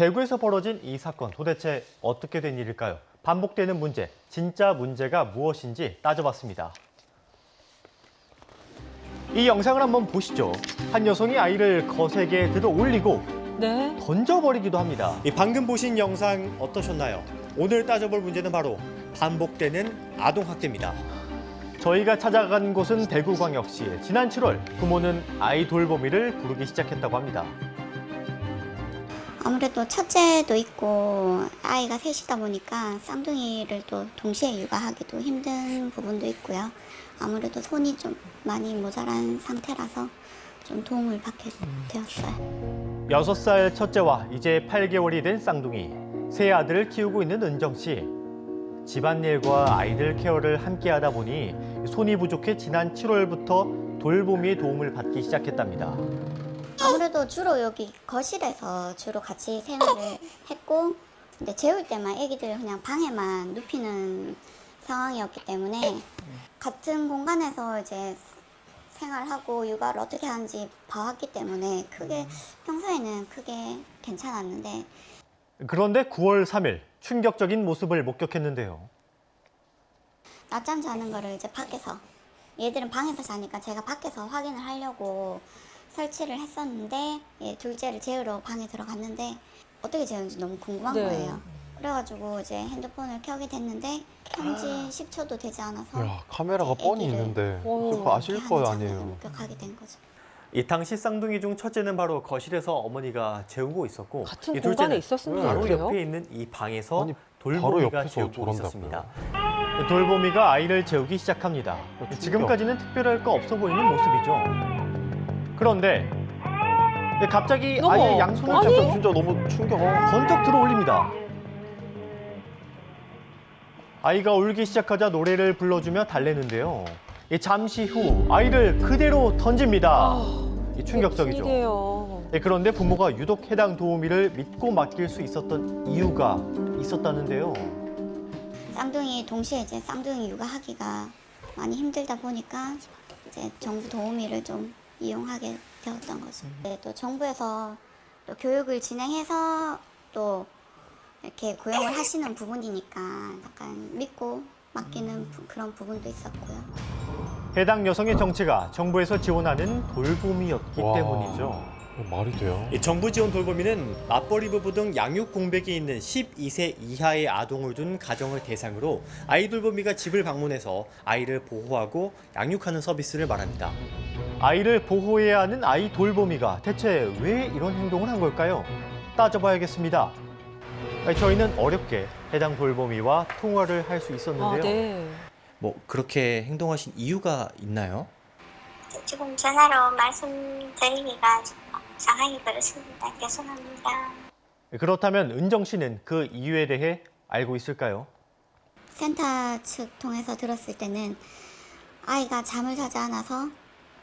대구에서 벌어진 이 사건 도대체 어떻게 된 일일까요? 반복되는 문제, 진짜 문제가 무엇인지 따져봤습니다. 이 영상을 한번 보시죠. 한 여성이 아이를 거세게 들어 올리고 네. 던져버리기도 합니다. 이 방금 보신 영상 어떠셨나요? 오늘 따져볼 문제는 바로 반복되는 아동학대입니다. 저희가 찾아간 곳은 대구광역시. 지난 7월 부모는 아이 돌보미를 부르기 시작했다고 합니다. 아무래도 첫째도 있고 아이가 셋이다 보니까 쌍둥이를 또 동시에 육아하기도 힘든 부분도 있고요. 아무래도 손이 좀 많이 모자란 상태라서 좀 도움을 받게 되었어요. 6살 첫째와 이제 8개월이 된 쌍둥이. 세 아들을 키우고 있는 은정 씨. 집안일과 아이들 케어를 함께 하다 보니 손이 부족해 지난 7월부터 돌보미의 도움을 받기 시작했답니다. 아무래도 주로 여기 거실에서 주로 같이 생활을 했고, 근데 재울 때만 애기들 그냥 방에만 눕히는 상황이었기 때문에 같은 공간에서 이제 생활하고 육아를 어떻게 하는지 봐왔기 때문에 평소에는 크게 괜찮았는데. 그런데 9월 3일 충격적인 모습을 목격했는데요. 낮잠 자는 거를 이제 밖에서, 얘들은 방에서 자니까 제가 밖에서 확인을 하려고 설치를 했었는데, 둘째를 재우러 방에 들어갔는데 어떻게 재우는지 너무 궁금한 거예요. 그래가지고 이제 핸드폰을 켜게 됐는데 켠지 10초도 되지 않아서 야, 카메라가 뻔히 있는데 그거 아실 거 아니에요. 목격하게 된 거죠. 이 당시 쌍둥이 중 첫째는 바로 거실에서 어머니가 재우고 있었고, 같은 이 공간에 둘째는 있었으면 바로 어때요? 옆에 있는 이 방에서 아니, 바로 돌보미가 옆에서 재우고 저런다고요? 있었습니다. 돌보미가 아이를 재우기 시작합니다. 지금까지는 특별할 거 없어 보이는 모습이죠. 그런데 갑자기 어머, 아이의 양손을 아니? 잡고 진짜 너무 충격. 번쩍 들어 올립니다. 아이가 울기 시작하자 노래를 불러주며 달래는데요. 잠시 후 아이를 그대로 던집니다. 충격적이죠. 일이에요. 그런데 부모가 유독 해당 도우미를 믿고 맡길 수 있었던 이유가 있었다는데요. 쌍둥이 동시에 이제 쌍둥이 육아하기가 많이 힘들다 보니까 이제 정부 도우미를 좀 이용하게 되었던 거죠. 또 정부에서 또 교육을 진행해서 또 이렇게 고용을 하시는 부분이니까 약간 믿고 맡기는 그런 부분도 있었고요. 해당 여성의 정체가 정부에서 지원하는 돌봄이었기 와. 때문이죠. 말이 돼요? 정부 지원 돌봄이는 맞벌이 부부 등 양육 공백이 있는 12세 이하의 아동을 둔 가정을 대상으로 아이 돌보미가 집을 방문해서 아이를 보호하고 양육하는 서비스를 말합니다. 아이를 보호해야 하는 아이 돌보미가 대체 왜 이런 행동을 한 걸까요? 따져봐야겠습니다. 저희는 어렵게 해당 돌보미와 통화를 할 수 있었는데요. 네. 뭐 그렇게 행동하신 이유가 있나요? 지금 전화로 말씀드리기가 상황이 그렇습니다. 죄송합니다. 그렇다면 은정 씨는 그 이유에 대해 알고 있을까요? 센터 측 통해서 들었을 때는 아이가 잠을 자지 않아서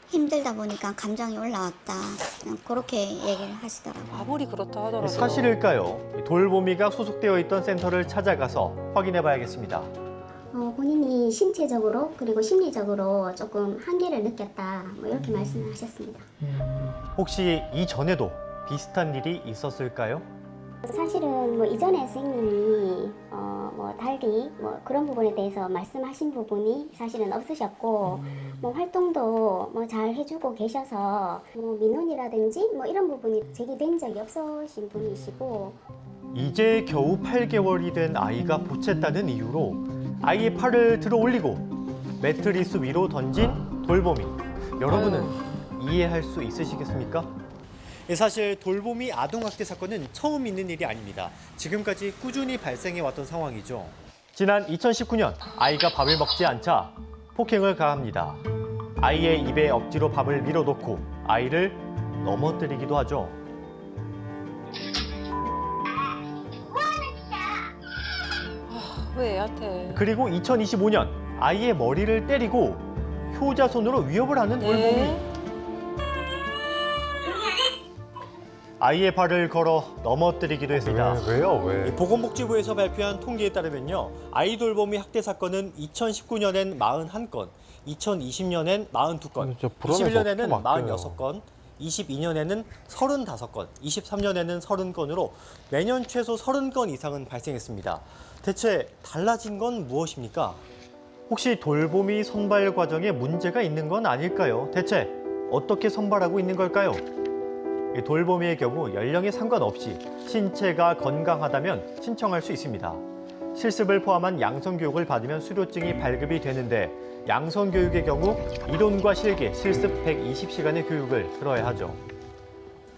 힘들다 보니까 감정이 올라왔다. 그냥 그렇게 얘기를 하시더라고요. 아무리 그렇다 하더라도. 사실일까요? 돌보미가 소속되어 있던 센터를 찾아가서 확인해 봐야겠습니다. 본인이 신체적으로 그리고 심리적으로 조금 한계를 느꼈다 뭐 이렇게 말씀을 하셨습니다. 혹시 이전에도 비슷한 일이 있었을까요? 사실은 뭐 이전에 선생님이 뭐 달리 뭐 그런 부분에 대해서 말씀하신 부분이 사실은 없으셨고 뭐 활동도 뭐 잘 해주고 계셔서 뭐 민원이라든지 뭐 이런 부분이 제기된 적이 없으신 분이시고 이제 겨우 8개월이 된 아이가 보챘다는 이유로 아이의 팔을 들어 올리고 매트리스 위로 던진 돌보미. 여러분은 이해할 수 있으시겠습니까? 사실 돌보미 아동학대 사건은 처음 있는 일이 아닙니다. 지금까지 꾸준히 발생해왔던 상황이죠. 지난 2019년 아이가 밥을 먹지 않자 폭행을 가합니다. 아이의 입에 억지로 밥을 밀어넣고 아이를 넘어뜨리기도 하죠. 왜 애한테? 그리고 2025년 아이의 머리를 때리고 효자손으로 위협을 하는 돌보미. 네. 아이의 발을 걸어 넘어뜨리기도 했습니다. 왜요? 왜? 보건복지부에서 발표한 통계에 따르면요. 아이 돌보미 학대 사건은 2019년엔 41건, 2020년엔 42건, 진짜 불안해서 21년에는 또 맡겨요. 46건, 22년에는 35건, 23년에는 30건으로 매년 최소 30건 이상은 발생했습니다. 대체 달라진 건 무엇입니까? 혹시 돌보미 선발 과정에 문제가 있는 건 아닐까요? 대체 어떻게 선발하고 있는 걸까요? 이 돌보미의 경우 연령에 상관없이 신체가 건강하다면 신청할 수 있습니다. 실습을 포함한 양성교육을 받으면 수료증이 발급이 되는데 양성교육의 경우 이론과 실기, 실습 120시간의 교육을 들어야 하죠.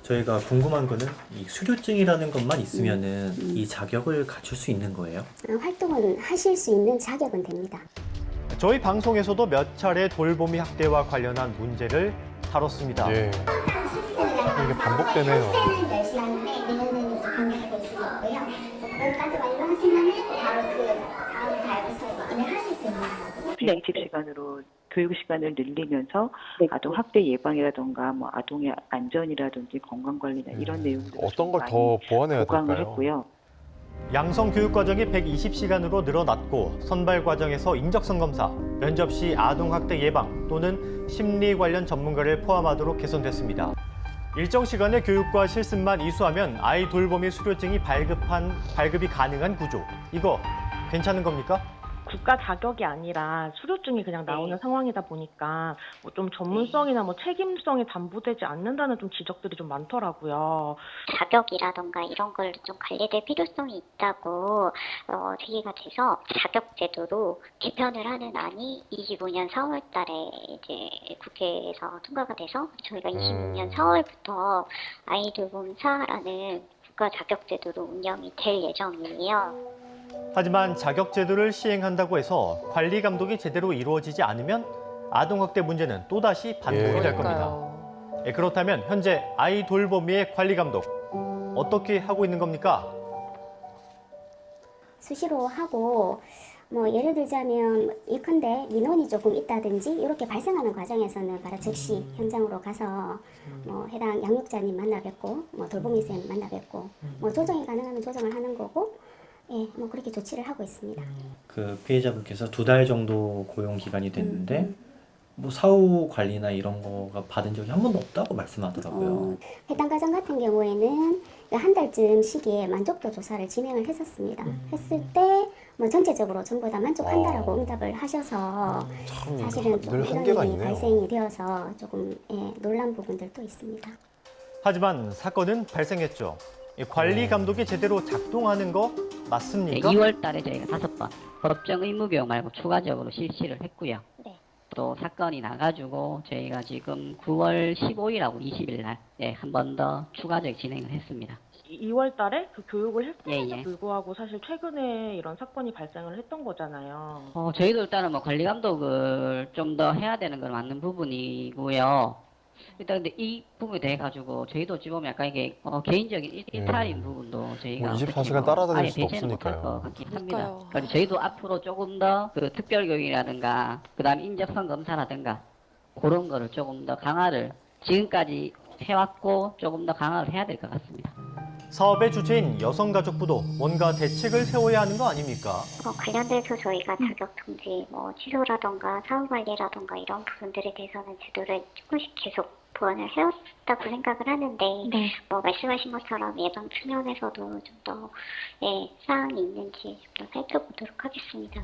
저희가 궁금한 거는 이 수료증이라는 것만 있으면은 이 자격을 갖출 수 있는 거예요? 활동은 하실 수 있는 자격은 됩니다. 저희 방송에서도 몇 차례 돌보미 학대와 관련한 문제를 다뤘습니다. 예. 이게 반복되네요. 학생은 10시 하는데 내년에는 이제 반격하고 있을 거고요. 그것까지 완료하시면은 바로 그 다음 달부터 진행하실 수 있는 거거든요. 비정규직 시간으로 교육 시간을 늘리면서 아동 학대 예방이라던가 뭐 아동의 안전이라든지 건강 관리나 이런 내용들 어떤 걸 더 보완해야 보강을 될까요? 했고요. 양성교육 과정이 120시간으로 늘어났고 선발 과정에서 인적성 검사, 면접 시 아동학대 예방 또는 심리 관련 전문가를 포함하도록 개선됐습니다. 일정 시간의 교육과 실습만 이수하면 아이 돌보미 수료증이 발급이 가능한 구조. 이거 괜찮은 겁니까? 국가 자격이 아니라 수료증이 그냥 나오는 상황이다 보니까 뭐 좀 전문성이나 뭐 책임성이 담보되지 않는다는 좀 지적들이 좀 많더라고요. 자격이라던가 이런 걸 좀 관리될 필요성이 있다고 제기가 돼서 자격 제도로 개편을 하는 안이 25년 4월 달에 이제 국회에서 통과가 돼서 저희가 26년 4월부터 아이돌봄사라는 국가 자격 제도로 운영이 될 예정이에요. 하지만 자격 제도를 시행한다고 해서 관리 감독이 제대로 이루어지지 않으면 아동학대 문제는 또다시 반복이 될 겁니다. 그렇다면 현재 아이 돌보미의 관리 감독 어떻게 하고 있는 겁니까? 수시로 하고 뭐 예를 들자면 예컨대 민원이 조금 있다든지 이렇게 발생하는 과정에서는 바로 즉시 현장으로 가서 뭐 해당 양육자님 만나 뵙고 뭐 돌보미쌤 만나 뵙고 뭐 조정이 가능하면 조정을 하는 거고 예, 뭐 그렇게 조치를 하고 있습니다. 그 피해자분께서 2달 정도 고용 기간이 됐는데 뭐 사후 관리나 이런 거가 받은 적이 한 번도 없다고 말씀하더라고요. 해당 가정 같은 경우에는 한 달쯤 시기에 만족도 조사를 진행을 했었습니다. 했을 때 뭐 전체적으로 전부 다 만족한다라고 응답을 하셔서 참 사실은 좀 늘 이런 한계가 일이 있네요. 발생이 되어서 조금 놀란 부분들도 있습니다. 하지만 사건은 발생했죠. 이 관리 감독이 제대로 작동하는 거 맞습니까? 2월 달에 저희가 5번 법정 의무 교육 말고 추가적으로 실시를 했고요. 네. 또 사건이 나가지고 저희가 지금 9월 15일하고 20일 날 한 번 더 추가적 진행을 했습니다. 2월 달에 그 교육을 했음에도 예. 불구하고 사실 최근에 이런 사건이 발생을 했던 거잖아요. 저희도 일단은 뭐 관리 감독을 좀 더 해야 되는 건 맞는 부분이고요. 일단 근데 이 부분에 대해 가지고 저희도 어찌 보면 약간 이게 개인적인 일탈인 부분도 저희가 뭐 24시간 어떻게 뭐 따라다닐 아예 수도 배제는 못할 없으니까요. 것 같긴 합니다. 그래서 저희도 앞으로 조금 더 그 특별교육이라든가 그다음 인적성 검사라든가 그런 거를 조금 더 강화를 지금까지 해왔고 조금 더 강화를 해야 될 것 같습니다. 사업의 주체인 여성가족부도 뭔가 대책을 세워야 하는 거 아닙니까? 관련돼서 저희가 자격 통지, 뭐 취소라던가 사후 관리라던가 이런 부분들에 대해서는 제도를 조금씩 계속 보완을 해왔다고 생각을 하는데, 뭐 말씀하신 것처럼 예방 측면에서도 좀 더 사항이 있는지 좀 더 살펴보도록 하겠습니다.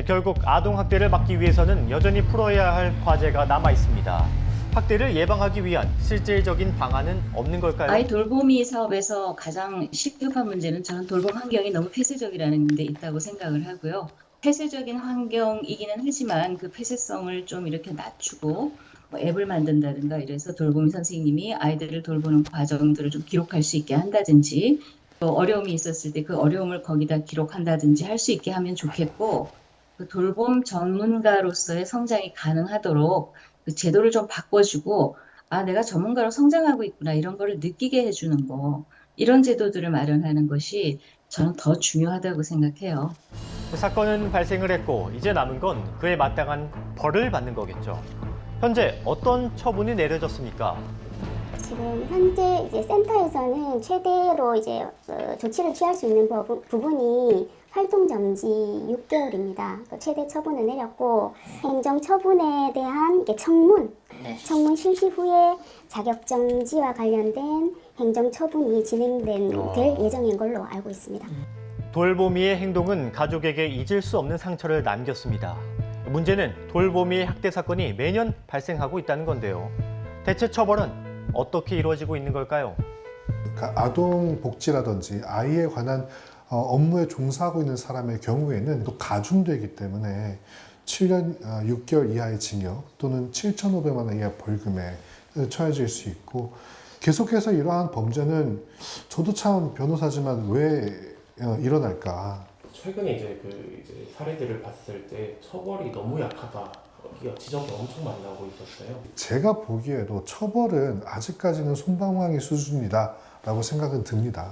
결국 아동학대를 막기 위해서는 여전히 풀어야 할 과제가 남아 있습니다. 학대를 예방하기 위한 실질적인 방안은 없는 걸까요? 아이 돌보미 사업에서 가장 시급한 문제는 저는 돌봄 환경이 너무 폐쇄적이라는 데 있다고 생각을 하고요. 폐쇄적인 환경이기는 하지만 그 폐쇄성을 좀 이렇게 낮추고 뭐 앱을 만든다든가 이래서 돌보미 선생님이 아이들을 돌보는 과정들을 좀 기록할 수 있게 한다든지 또 어려움이 있었을 때 그 어려움을 거기다 기록한다든지 할 수 있게 하면 좋겠고, 그 돌봄 전문가로서의 성장이 가능하도록 그 제도를 좀 바꿔주고 내가 전문가로 성장하고 있구나 이런 거를 느끼게 해주는 거, 이런 제도들을 마련하는 것이 저는 더 중요하다고 생각해요. 사건은 발생을 했고 이제 남은 건 그에 마땅한 벌을 받는 거겠죠. 현재 어떤 처분이 내려졌습니까? 지금 현재 이제 센터에서는 최대로 이제 조치를 취할 수 있는 부분이 활동 정지 6개월입니다. 최대 처분을 내렸고 행정 처분에 대한 이게 청문 실시 후에 자격 정지와 관련된 행정 처분이 될 예정인 걸로 알고 있습니다. 돌보미의 행동은 가족에게 잊을 수 없는 상처를 남겼습니다. 문제는 돌보미의 학대 사건이 매년 발생하고 있다는 건데요. 대체 처벌은 어떻게 이루어지고 있는 걸까요? 그러니까 아동 복지라든지 아이에 관한 업무에 종사하고 있는 사람의 경우에는 또 가중되기 때문에 7년 6개월 이하의 징역 또는 7,500만 원 이하 벌금에 처해질 수 있고 계속해서 이러한 범죄는 저도 참 변호사지만 왜 일어날까? 최근에 이제 사례들을 봤을 때 처벌이 너무 약하다. 지적이 엄청 많이 나오고 있었어요. 제가 보기에도 처벌은 아직까지는 솜방망이 수준이다라고 생각은 듭니다.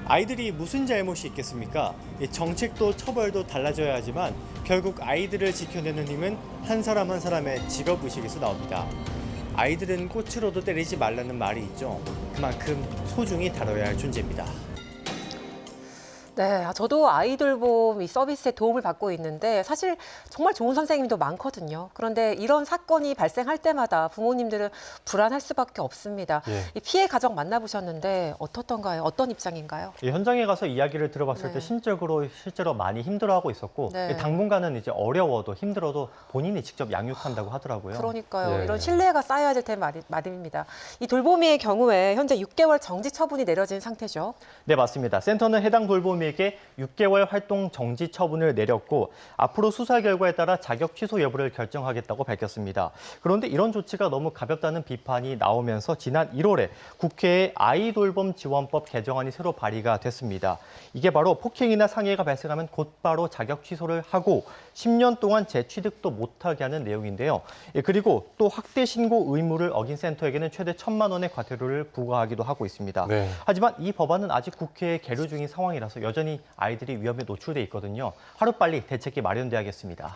아이들이 무슨 잘못이 있겠습니까? 정책도 처벌도 달라져야 하지만 결국 아이들을 지켜내는 힘은 한 사람 한 사람의 직업의식에서 나옵니다. 아이들은 꽃으로도 때리지 말라는 말이 있죠. 그만큼 소중히 다뤄야 할 존재입니다. 네, 저도 아이돌봄 이 서비스에 도움을 받고 있는데 사실 정말 좋은 선생님도 많거든요. 그런데 이런 사건이 발생할 때마다 부모님들은 불안할 수밖에 없습니다. 이 피해 가정 만나보셨는데 어떻던가요? 어떤 입장인가요? 현장에 가서 이야기를 들어봤을 때 실제로 많이 힘들어하고 있었고 당분간은 이제 어려워도 힘들어도 본인이 직접 양육한다고 하더라고요. 그러니까요. 이런 신뢰가 쌓여야 될 텐데 말입니다. 이 돌보미의 경우에 현재 6개월 정지 처분이 내려진 상태죠. 네, 맞습니다. 센터는 해당 돌보미에게 6개월 활동 정지 처분을 내렸고 앞으로 수사 결과에 따라 자격 취소 여부를 결정하겠다고 밝혔습니다. 그런데 이런 조치가 너무 가볍다는 비판이 나오면서 지난 1월에 국회에 아이돌봄 지원법 개정안이 새로 발의가 됐습니다. 이게 바로 폭행이나 상해가 발생하면 곧바로 자격 취소를 하고 10년 동안 재취득도 못하게 하는 내용인데요. 그리고 또 학대 신고 의무를 어긴 센터에게는 최대 1,000만 원의 과태료를 부과하기도 하고 있습니다. 하지만 이 법안은 아직 국회에 계류 중인 상황이라서 여전히 아이들이 위험에 노출돼 있거든요. 하루빨리 대책이 마련돼야겠습니다.